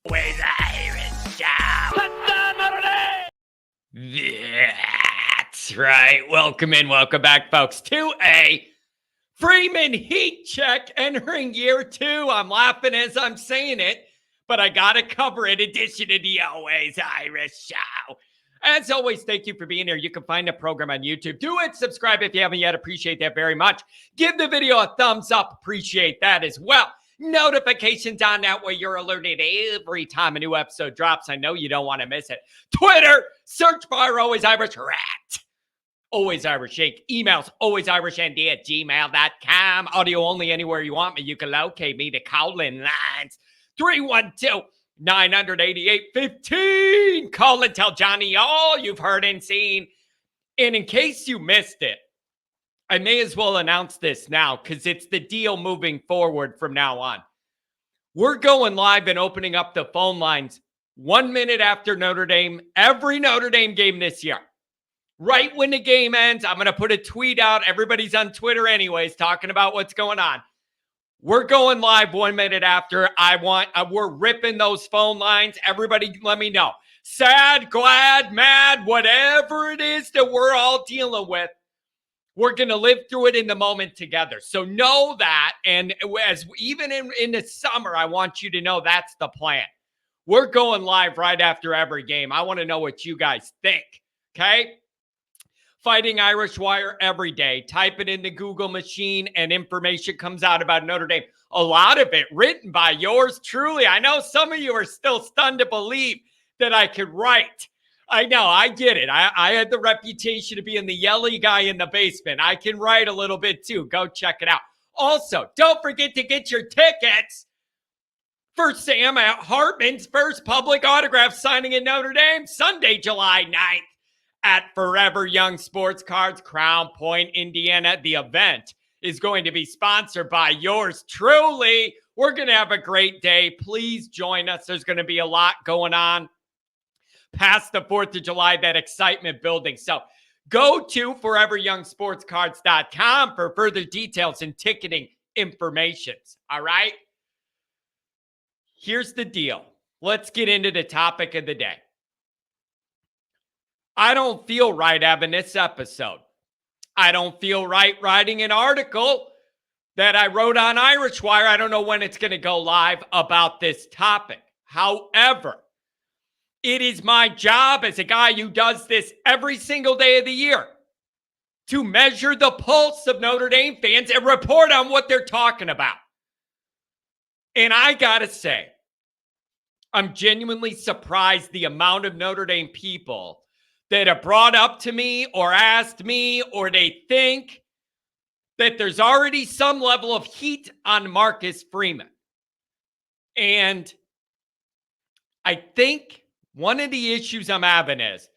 With Irish Show. That's right. Welcome back, folks, to a Freeman heat check entering year 2. I'm laughing as I'm saying it, but I got to cover it. Edition of the Always Irish Show. As always, thank you for being here. You can find the program on YouTube. Do it. Subscribe if you haven't yet. Appreciate that very much. Give the video a thumbs up. Appreciate that as well. Notifications on that way you're alerted every time a new episode drops. I know you don't want to miss it. Twitter, search bar Always Irish Rat. Always Irish Inc. Emails, alwaysirishnd@gmail.com. Audio only anywhere you want me. You can locate me. The call-in lines. 312-988-15. Call and tell Johnny all you've heard and seen. And in case you missed it, I may as well announce this now because it's the deal moving forward from now on. We're going live and opening up the phone lines 1 minute after Notre Dame, every Notre Dame game this year. Right when the game ends, I'm going to put a tweet out. Everybody's on Twitter anyways, talking about what's going on. We're going live 1 minute after. We're ripping those phone lines. Everybody let me know. Sad, glad, mad, whatever it is that we're all dealing with. We're going to live through it in the moment together. So know that. And even in the summer, I want you to know that's the plan. We're going live right after every game. I want to know what you guys think. Okay? Fighting Irish Wire every day. Type it in the Google machine and information comes out about Notre Dame. A lot of it written by yours truly. I know some of you are still stunned to believe that I could write. I know, I get it. I had the reputation of being the yelly guy in the basement. I can write a little bit too. Go check it out. Also, don't forget to get your tickets for Sam at Hartman's first public autograph signing in Notre Dame, Sunday, July 9th at Forever Young Sports Cards, Crown Point, Indiana. The event is going to be sponsored by yours truly. We're going to have a great day. Please join us. There's going to be a lot going on past the 4th of July, that excitement building. So go to foreveryoungsportscards.com for further details and ticketing informations. All right? Here's the deal. Let's get into the topic of the day. I don't feel right having this episode. I don't feel right writing an article that I wrote on Irish Wire. I don't know when it's going to go live about this topic. However, it is my job as a guy who does this every single day of the year to measure the pulse of Notre Dame fans and report on what they're talking about. And I got to say, I'm genuinely surprised the amount of Notre Dame people that have brought up to me or asked me or they think that there's already some level of heat on Marcus Freeman. And I think one of the issues I'm having is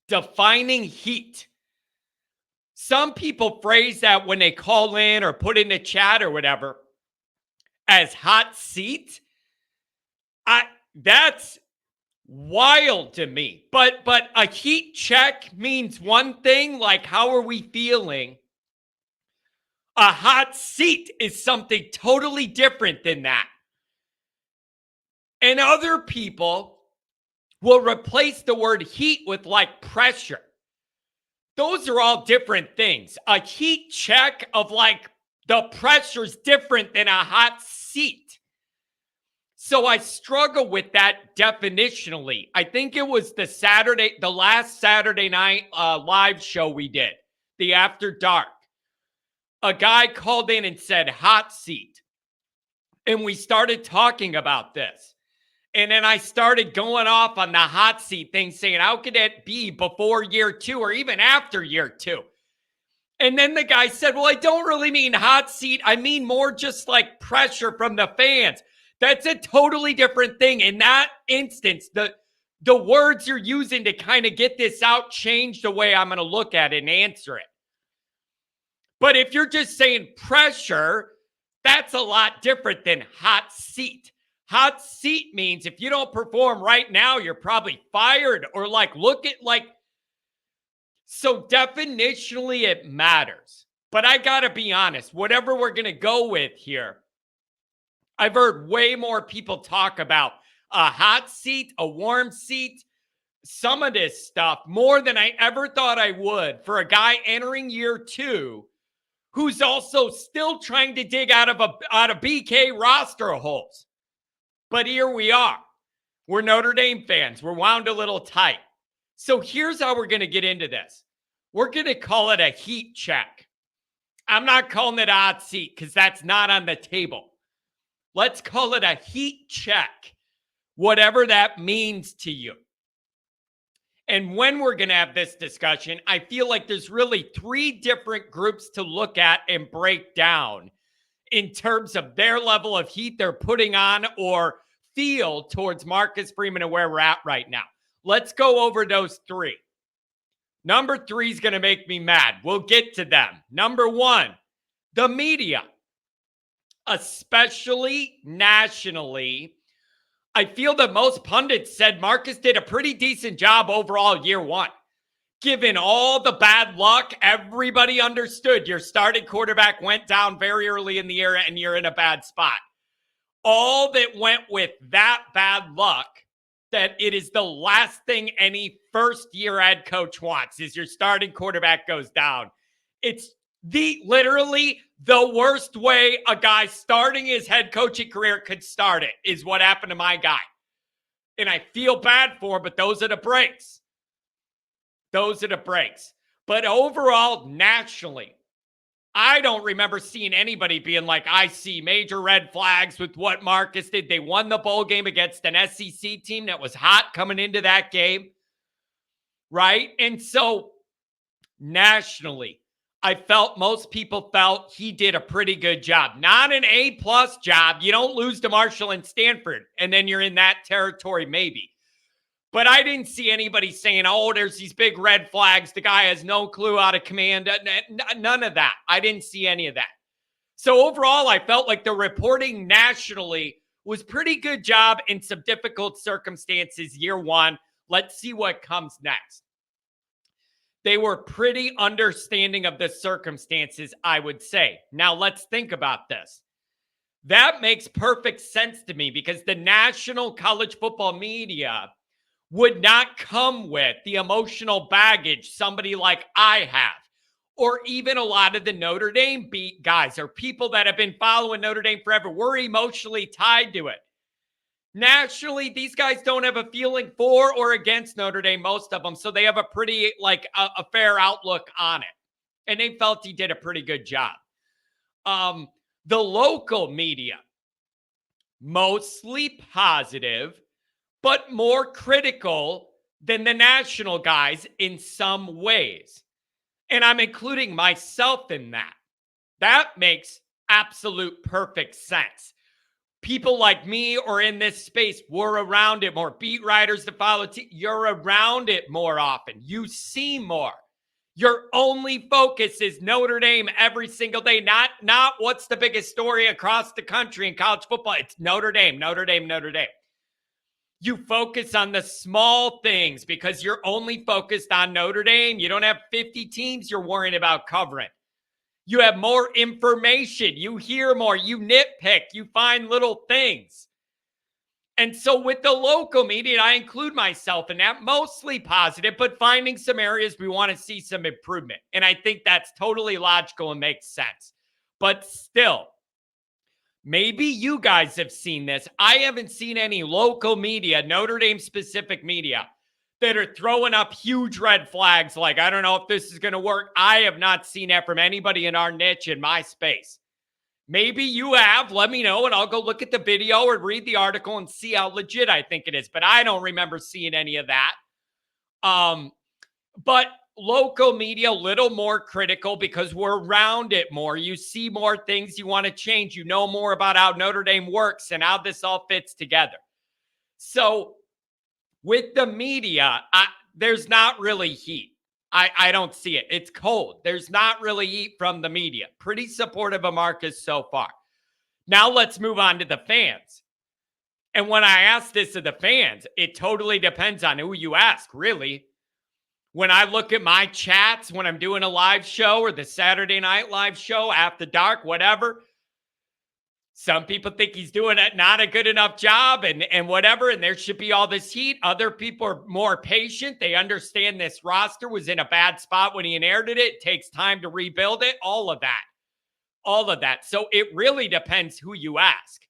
defining heat. Some people phrase that when they call in or put in the chat or whatever as hot seat. That's wild to me. But a heat check means one thing, like how are we feeling? A hot seat is something totally different than that. And other people will replace the word heat with like pressure. Those are all different things. A heat check of like the pressure is different than a hot seat. So I struggle with that definitionally. I think it was the last Saturday night live show we did, the After Dark. A guy called in and said hot seat. And we started talking about this. And then I started going off on the hot seat thing, saying, how could it be before year 2 or even after year 2? And then the guy said, well, I don't really mean hot seat. I mean more just like pressure from the fans. That's a totally different thing. In that instance, the words you're using to kind of get this out change the way I'm going to look at it and answer it. But if you're just saying pressure, that's a lot different than hot seat. Hot seat means if you don't perform right now, you're probably fired or so definitionally it matters. But I got to be honest, whatever we're going to go with here, I've heard way more people talk about a hot seat, a warm seat, some of this stuff more than I ever thought I would for a guy entering year 2 who's also still trying to dig out of BK roster holes. But here we are. We're Notre Dame fans. We're wound a little tight. So here's how we're going to get into this. We're going to call it a heat check. I'm not calling it a hot seat because that's not on the table. Let's call it a heat check, whatever that means to you. And when we're going to have this discussion, I feel like there's really 3 different groups to look at and break down in terms of their level of heat they're putting on or feel towards Marcus Freeman and where we're at right now. Let's go over those 3. Number 3 is going to make me mad. We'll get to them. Number 1, the media, especially nationally. I feel that most pundits said Marcus did a pretty decent job overall year 1. Given all the bad luck, everybody understood your starting quarterback went down very early in the year and you're in a bad spot. All that went with that bad luck, that it is the last thing any first-year head coach wants, is your starting quarterback goes down. It's literally the worst way a guy starting his head coaching career could start it, is what happened to my guy. And I feel bad for him, but those are the breaks. Those are the breaks. But overall, nationally, I don't remember seeing anybody being like, I see major red flags with what Marcus did. They won the bowl game against an SEC team that was hot coming into that game, right? And so nationally, I felt most people felt he did a pretty good job. Not an A-plus job. You don't lose to Marshall and Stanford, and then you're in that territory maybe. But I didn't see anybody saying, oh, there's these big red flags. The guy has no clue how to command. None of that. I didn't see any of that. So overall, I felt like the reporting nationally was pretty good job in some difficult circumstances year 1. Let's see what comes next. They were pretty understanding of the circumstances, I would say. Now, let's think about this. That makes perfect sense to me because the national college football media would not come with the emotional baggage somebody like I have, or even a lot of the Notre Dame beat guys or people that have been following Notre Dame forever. We're emotionally tied to it. Nationally, these guys don't have a feeling for or against Notre Dame, most of them, so they have a pretty, a fair outlook on it. And they felt he did a pretty good job. The local media, mostly positive, but more critical than the national guys in some ways. And I'm including myself in that. That makes absolute perfect sense. People like me or in this space, we're around it more. Beat writers to follow, you're around it more often. You see more. Your only focus is Notre Dame every single day. Not what's the biggest story across the country in college football. It's Notre Dame, Notre Dame, Notre Dame. You focus on the small things because you're only focused on Notre Dame. You don't have 50 teams you're worrying about covering. You have more information. You hear more. You nitpick. You find little things. And so with the local media, I include myself in that, mostly positive, but finding some areas we want to see some improvement. And I think that's totally logical and makes sense. But still, maybe you guys have seen this. I haven't seen any local media, Notre Dame specific media, that are throwing up huge red flags like, I don't know if this is going to work. I have not seen that from anybody in our niche in my space. Maybe you have. Let me know, and I'll go look at the video or read the article and see how legit I think it is. But I don't remember seeing any of that. But local media, a little more critical because we're around it more. You see more things you want to change. You know more about how Notre Dame works and how this all fits together. So with the media, there's not really heat. I don't see it. It's cold. There's not really heat from the media. Pretty supportive of Marcus so far. Now let's move on to the fans. And when I ask this of the fans, it totally depends on who you ask, really. When I look at my chats, when I'm doing a live show or the Saturday night live show, after dark, whatever, Some people think he's doing not a good enough job and whatever, and there should be all this heat. Other people are more patient. They understand this roster was in a bad spot when he inherited it. It takes time to rebuild it. All of that. All of that. So it really depends who you ask.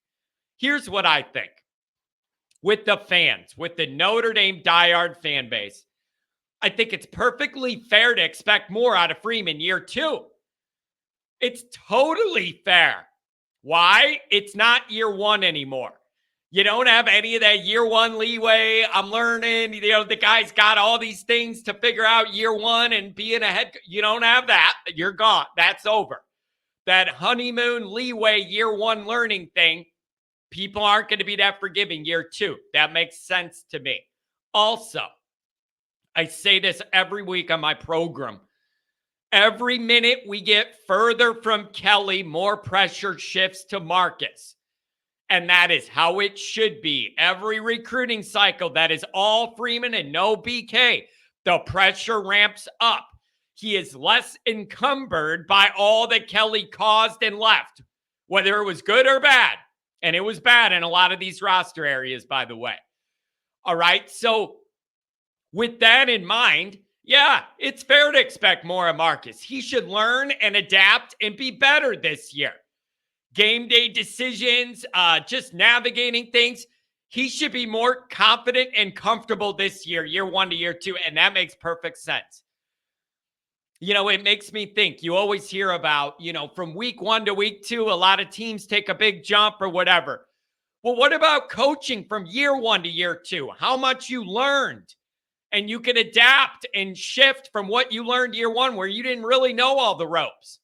Here's what I think. With the fans, with the Notre Dame diehard fan base, I think it's perfectly fair to expect more out of Freeman year 2. It's totally fair. Why? It's not year 1 anymore. You don't have any of that year 1 leeway. I'm learning, the guy's got all these things to figure out year 1 and being ahead. You don't have that. You're gone. That's over. That honeymoon leeway year 1 learning thing, people aren't going to be that forgiving year 2. That makes sense to me. Also, I say this every week on my program. Every minute we get further from Kelly, more pressure shifts to Marcus. And that is how it should be. Every recruiting cycle, that is all Freeman and no BK. The pressure ramps up. He is less encumbered by all that Kelly caused and left, whether it was good or bad. And it was bad in a lot of these roster areas, by the way. All right. So with that in mind, yeah, it's fair to expect more of Marcus. He should learn and adapt and be better this year. Game day decisions, just navigating things. He should be more confident and comfortable this year, year 1 to year 2, and that makes perfect sense. It makes me think. You always hear about, from week 1 to week 2, a lot of teams take a big jump or whatever. Well, what about coaching from year 1 to year 2? How much you learned? And you can adapt and shift from what you learned year 1 where you didn't really know all the ropes.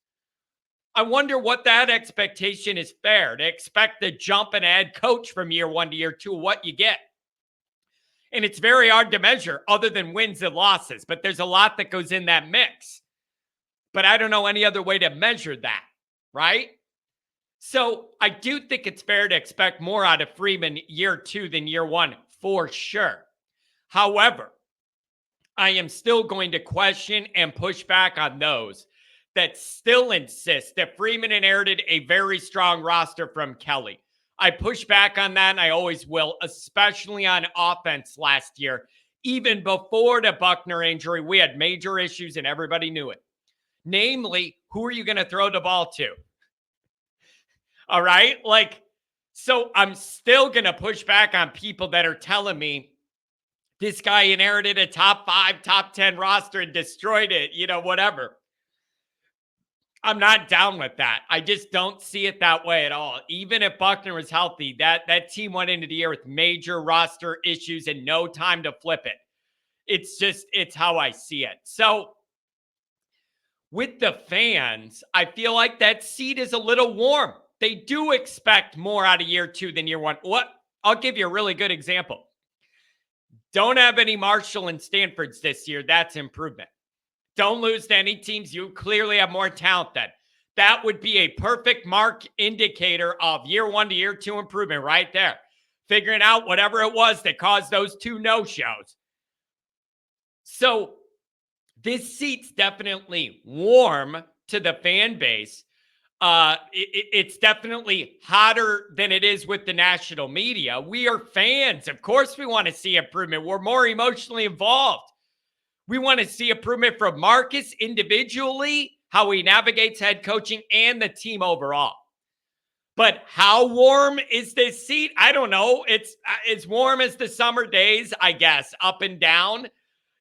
I wonder what that expectation is fair, to expect the jump and head coach from year 1 to year 2, what you get. And it's very hard to measure other than wins and losses, but there's a lot that goes in that mix. But I don't know any other way to measure that, right? So I do think it's fair to expect more out of Freeman year 2 than year 1, for sure. However, I am still going to question and push back on those that still insist that Freeman inherited a very strong roster from Kelly. I push back on that, and I always will, especially on offense last year. Even before the Buckner injury, we had major issues, and everybody knew it. Namely, who are you going to throw the ball to? All right? So I'm still going to push back on people that are telling me this guy inherited a top 5, top 10 roster and destroyed it, whatever. I'm not down with that. I just don't see it that way at all. Even if Buckner was healthy, that team went into the year with major roster issues and no time to flip it. It's how I see it. So with the fans, I feel like that seat is a little warm. They do expect more out of year 2 than year 1. I'll give you a really good example. Don't have any Marshall and Stanfords this year. That's improvement. Don't lose to any teams you clearly have more talent than. That would be a perfect mark indicator of year 1 to year 2 improvement right there. Figuring out whatever it was that caused those 2 no-shows. So this seat's definitely warm to the fan base. It's definitely hotter than it is with the national media. We are fans. Of course we want to see improvement. We're more emotionally involved. We want to see improvement from Marcus individually, how he navigates head coaching, and the team overall. But how warm is this seat? I don't know. It's as warm as the summer days, I guess, up and down.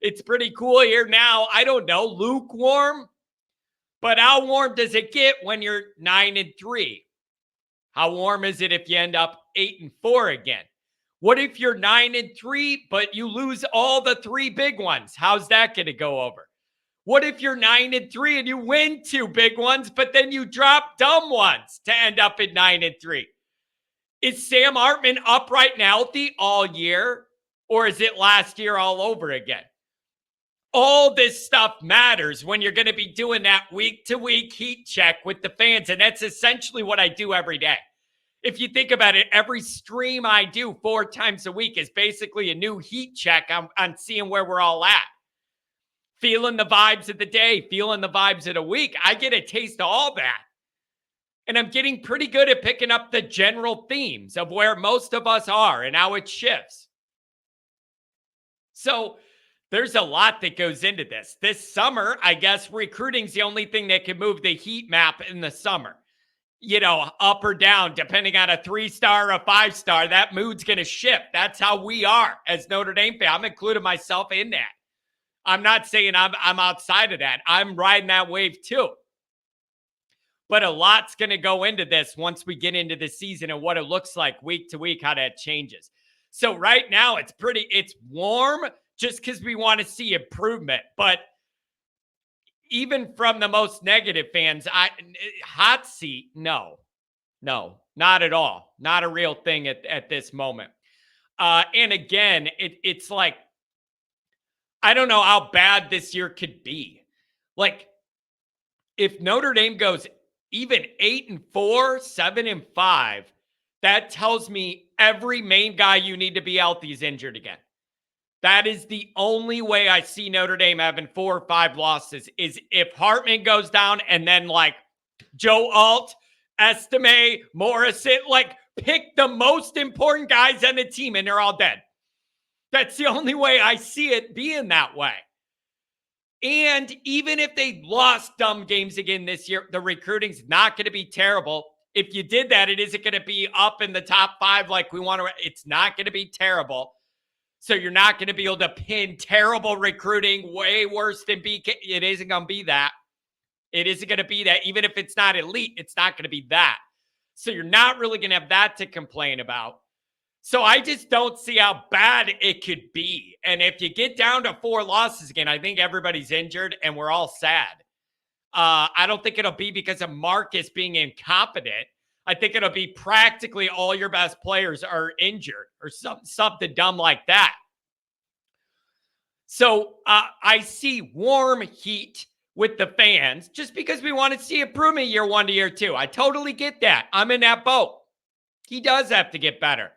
It's pretty cool here now. I don't know. Lukewarm? But how warm does it get when you're 9-3? How warm is it if you end up 8-4 again? What if you're 9-3, but you lose all the 3 big ones? How's that going to go over? What if you're 9-3 and you win 2 big ones, but then you drop dumb ones to end up at 9-3? Is Sam Hartman upright and healthy all year, or is it last year all over again? All this stuff matters when you're going to be doing that week-to-week heat check with the fans, and that's essentially what I do every day. If you think about it, every stream I do 4 times a week is basically a new heat check on seeing where we're all at. Feeling the vibes of the day, feeling the vibes of the week. I get a taste of all that. And I'm getting pretty good at picking up the general themes of where most of us are and how it shifts. So there's a lot that goes into this. This summer, I guess recruiting's the only thing that can move the heat map in the summer. Up or down, depending on a 3-star or a 5-star, that mood's going to shift. That's how we are as Notre Dame fans. I'm including myself in that. I'm not saying I'm outside of that. I'm riding that wave too. But a lot's going to go into this once we get into the season and what it looks like week to week, how that changes. So right now it's warm just because we want to see improvement. But even from the most negative fans, hot seat, no, not at all. Not a real thing at this moment. And again, it's like, I don't know how bad this year could be. Like, if Notre Dame goes even 8-4, 7-5, that tells me every main guy you need to be healthy is injured again. That is the only way I see Notre Dame having 4 or 5 losses is if Hartman goes down and then like Joe Alt, Estime, Morrison, like pick the most important guys on the team and they're all dead. That's the only way I see it being that way. And even if they lost dumb games again this year, the recruiting's not going to be terrible. If you did that, it isn't going to be up in the top 5 like we want to. It's not going to be terrible. So you're not going to be able to pin terrible recruiting way worse than BK. It isn't going to be that. It isn't going to be that. Even if it's not elite, it's not going to be that. So you're not really going to have that to complain about. So I just don't see how bad it could be. And if you get down to 4 losses again, I think everybody's injured and we're all sad. I don't think it'll be because of Marcus being incompetent. I think it'll be practically all your best players are injured or something dumb like that. So I see warm heat with the fans just because we want to see improvement year 1 to year 2. I totally get that. I'm in that boat. He does have to get better.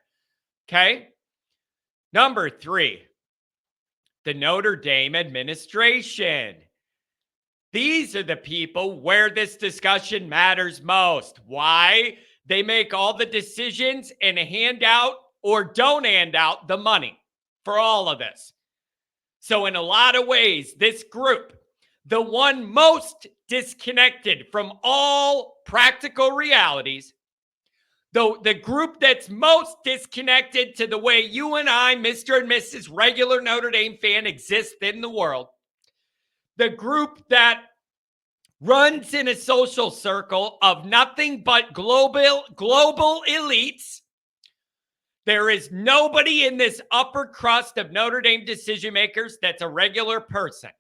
Okay. Number 3, the Notre Dame administration. These are the people where this discussion matters most. Why? They make all the decisions and hand out or don't hand out the money for all of this. So in a lot of ways, this group, the one most disconnected from all practical realities, though the group that's most disconnected to the way you and I, Mr. and Mrs. regular Notre Dame fan, exist in the world, the group that runs in a social circle of nothing but global elites. There is nobody in this upper crust of Notre Dame decision makers that's a regular person.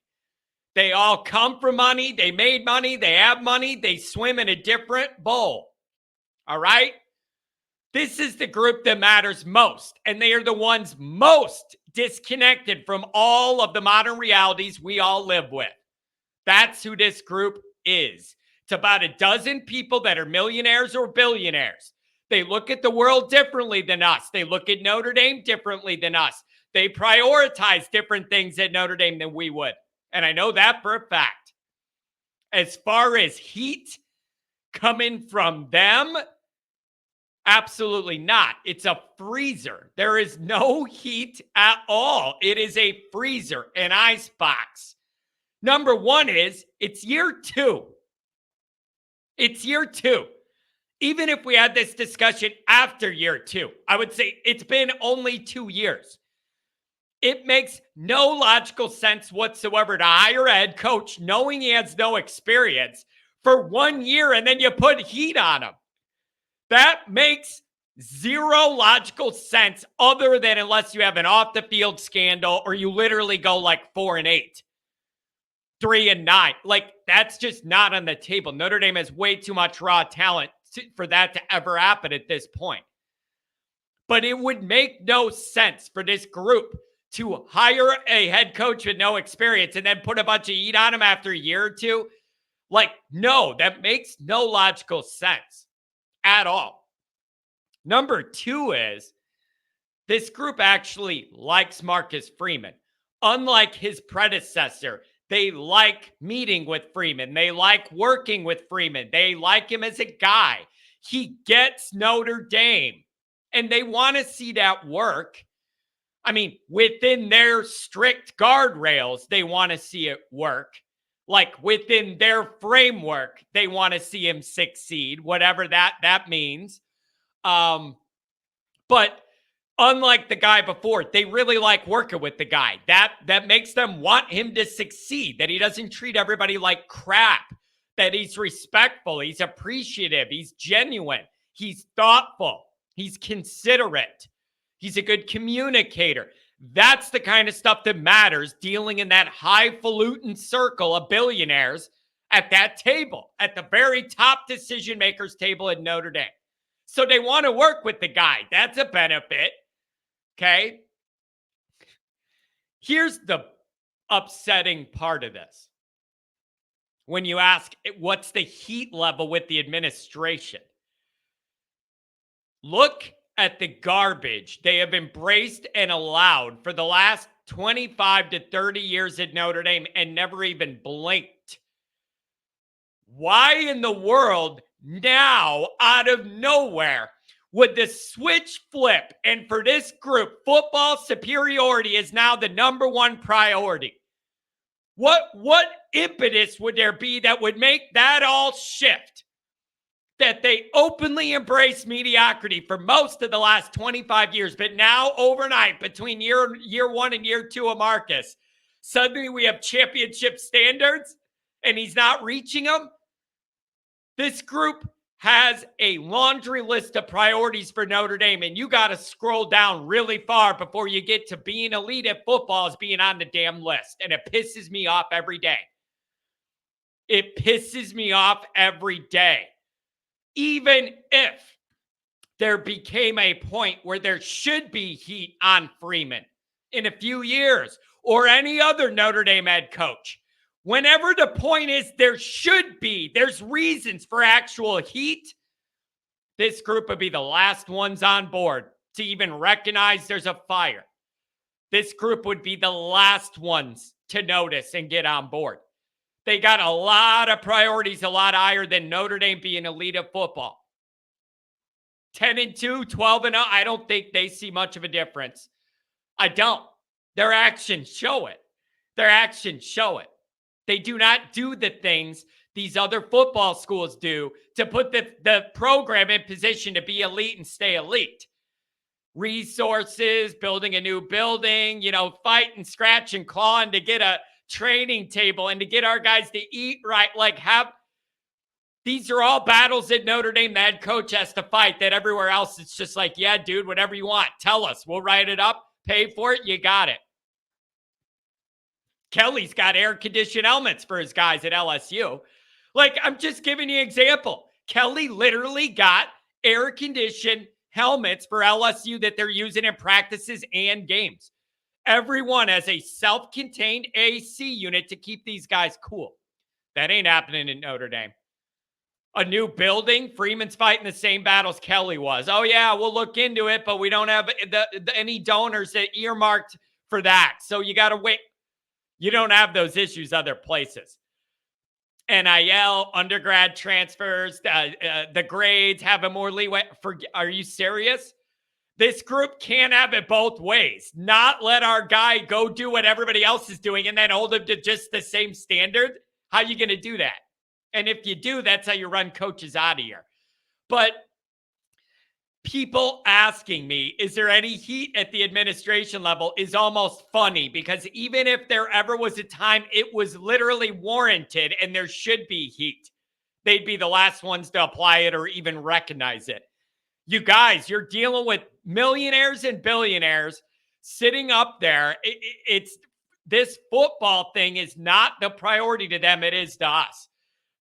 They all come from money. They made money. They have money. They swim in a different bowl. All right? This is the group that matters most. And they are the ones most disconnected from all of the modern realities we all live with. That's who this group is. It's about a dozen people that are millionaires or billionaires. They look at the world differently than us. They look at Notre Dame differently than us. They prioritize different things at Notre Dame than we would. And I know that for a fact. As far as heat coming from them, absolutely not. It's a freezer. There is no heat at all. It is a freezer, an ice box. Number 1 is it's year 2. It's year 2. Even if we had this discussion after year 2, I would say it's been only 2 years. It makes no logical sense whatsoever to hire a head coach knowing he has no experience for 1 year and then you put heat on him. That makes zero logical sense other than unless you have an off-the-field scandal or you literally go like 4-8. 3-9. Like, that's just not on the table. Notre Dame has way too much raw talent for that to ever happen at this point. But it would make no sense for this group to hire a head coach with no experience and then put a bunch of heat on him after a year or 2. Like, no, that makes no logical sense at all. Number 2 is this group actually likes Marcus Freeman. Unlike his predecessor, They like meeting with Freeman. They like working with Freeman. They like him as a guy. He gets Notre Dame, and they want to see that work. I mean, within their strict guardrails, they want to see it work. Like within their framework, they want to see him succeed, whatever that means. But unlike the guy before, they really like working with the guy. That makes them want him to succeed, that he doesn't treat everybody like crap, that he's respectful, he's appreciative, he's genuine, he's thoughtful, he's considerate, he's a good communicator. That's the kind of stuff that matters, dealing in that highfalutin circle of billionaires at that table, at the very top decision makers table at Notre Dame. So they want to work with the guy. That's a benefit. Okay. Here's the upsetting part of this. When you ask, what's the heat level with the administration? Look at the garbage they have embraced and allowed for the last 25 to 30 years at Notre Dame and never even blinked. Why in the world now, out of nowhere, would the switch flip? And for this group, football superiority is now the number one priority. What impetus would there be that would make that all shift? That they openly embrace mediocrity for most of the last 25 years, but now overnight, between year one and year two of Marcus, suddenly we have championship standards and he's not reaching them. This group has a laundry list of priorities for Notre Dame, and you got to scroll down really far before you get to being elite at football as being on the damn list. And it pisses me off every day. It pisses me off every day. Even if there became a point where there should be heat on Freeman in a few years or any other Notre Dame head coach, whenever the point is there's reasons for actual heat, this group would be the last ones on board to even recognize there's a fire. This group would be the last ones to notice and get on board. They got a lot of priorities, a lot higher than Notre Dame being elite at football. 10-2, 12-0, I don't think they see much of a difference. I don't. Their actions show it. Their actions show it. They do not do the things these other football schools do to put the program in position to be elite and stay elite. Resources, building a new building, fight and scratch and clawing to get a training table and to get our guys to eat right. These are all battles that Notre Dame, the head coach, has to fight, that everywhere else it's just like, yeah, dude, whatever you want. Tell us. We'll write it up. Pay for it. You got it. Kelly's got air-conditioned helmets for his guys at LSU. I'm just giving you an example. Kelly literally got air-conditioned helmets for LSU that they're using in practices and games. Everyone has a self-contained AC unit to keep these guys cool. That ain't happening in Notre Dame. A new building, Freeman's fighting the same battles Kelly was. Oh, yeah, we'll look into it, but we don't have any donors that earmarked for that. So you got to wait. You don't have those issues other places. NIL, undergrad transfers, the grades, having more leeway. Are you serious? This group can't have it both ways. Not let our guy go do what everybody else is doing and then hold him to just the same standard. How are you going to do that? And if you do, that's how you run coaches out of here. But people asking me, is there any heat at the administration level, is almost funny, because even if there ever was a time it was literally warranted and there should be heat, they'd be the last ones to apply it or even recognize it. You guys, you're dealing with millionaires and billionaires sitting up there. It's this football thing is not the priority to them. It is to us.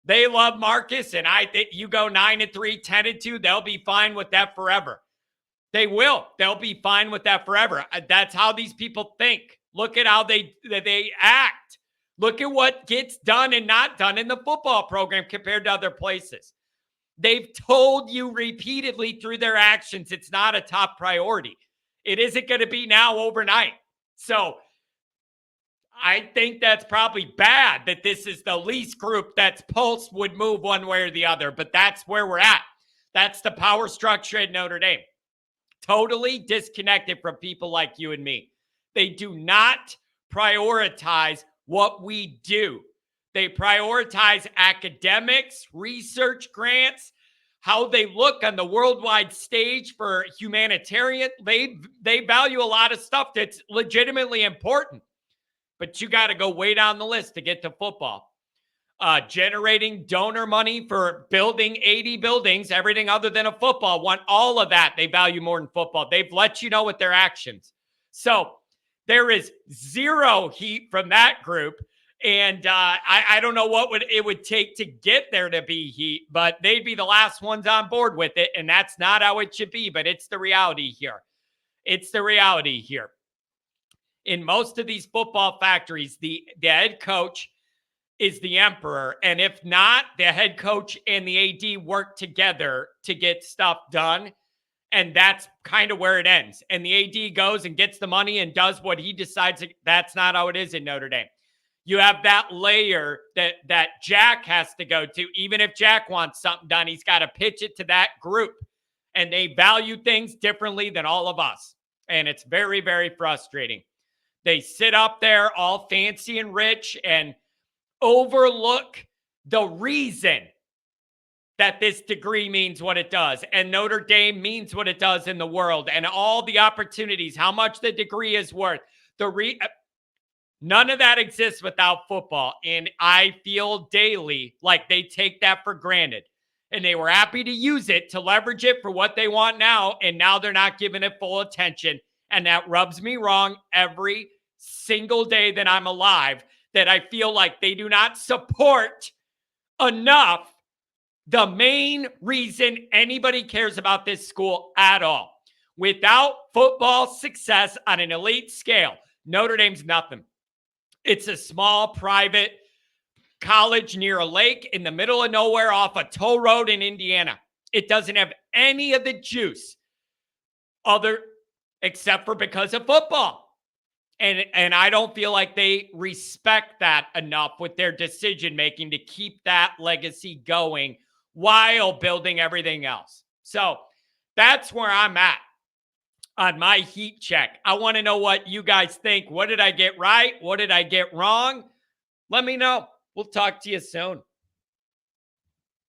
They love Marcus, and I think you go 9-3, 10-2, they'll be fine with that forever. They will. They'll be fine with that forever. That's how these people think. Look at how they act. Look at what gets done and not done in the football program compared to other places. They've told you repeatedly through their actions it's not a top priority. It isn't going to be now overnight. So I think that's probably bad that this is the least group that's pulse would move one way or the other, but that's where we're at. That's the power structure at Notre Dame. Totally disconnected from people like you and me. They do not prioritize what we do. They prioritize academics, research grants, how they look on the worldwide stage for humanitarian. They value a lot of stuff that's legitimately important, but you got to go way down the list to get to football. Generating donor money for building 80 buildings, everything other than a football one, all of that they value more than football. They've let you know with their actions. So there is zero heat from that group. And I don't know what it would take to get there to be heat, but they'd be the last ones on board with it. And that's not how it should be, but it's the reality here. It's the reality here. In most of these football factories, the head coach is the emperor. And if not, the head coach and the AD work together to get stuff done. And that's kind of where it ends. And the AD goes and gets the money and does what he decides. That's not how it is in Notre Dame. You have that layer that Jack has to go to. Even if Jack wants something done, he's got to pitch it to that group. And they value things differently than all of us. And it's very, very frustrating. They sit up there all fancy and rich and overlook the reason that this degree means what it does. And Notre Dame means what it does in the world. And all the opportunities, how much the degree is worth. None of that exists without football. And I feel daily like they take that for granted. And they were happy to use it to leverage it for what they want now. And now they're not giving it full attention. And that rubs me wrong every single day that I'm alive, that I feel like they do not support enough the main reason anybody cares about this school at all. Without football success on an elite scale, Notre Dame's nothing. It's a small private college near a lake in the middle of nowhere off a toll road in Indiana. It doesn't have any of the juice except for because of football. And I don't feel like they respect that enough with their decision making to keep that legacy going while building everything else. So that's where I'm at on my heat check. I want to know what you guys think. What did I get right? What did I get wrong? Let me know. We'll talk to you soon.